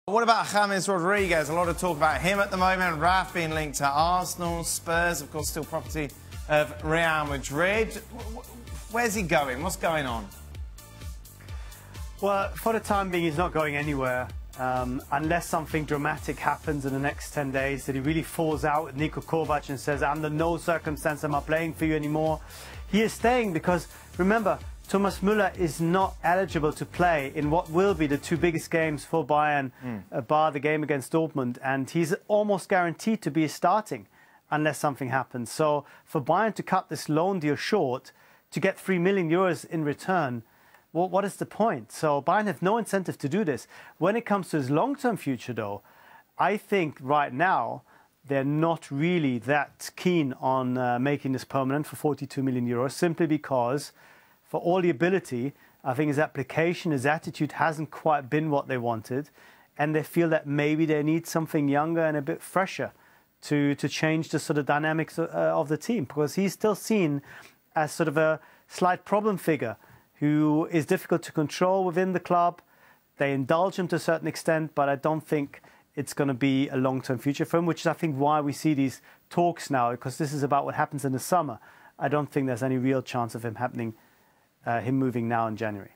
What about James Rodriguez? A lot of talk about him at the moment. Raf being linked to Arsenal, Spurs, of course, still property of Real Madrid. Where's he going? What's going on? Well, for the time being, he's not going anywhere. Unless something dramatic happens in the next 10 days, that he really falls out with Niko Kovac and says, under no circumstance am I playing for you anymore. He is staying because, remember, Thomas Müller is not eligible to play in what will be the two biggest games for Bayern, bar the game against Dortmund, and he's almost guaranteed to be starting unless something happens. So for Bayern to cut this loan deal short to get €3 million in return, well, what is the point? So Bayern have no incentive to do this. When it comes to his long-term future, though, I think right now they're not really that keen on making this permanent for €42 million, simply because for all the ability, I think his application, his attitude hasn't quite been what they wanted, and they feel that maybe they need something younger and a bit fresher to change the sort of dynamics of the team, because he's still seen as sort of a slight problem figure who is difficult to control within the club. They indulge him to a certain extent, but I don't think it's going to be a long-term future for him, which is, I think, why we see these talks now, because this is about what happens in the summer. I don't think there's any real chance of him moving now in January.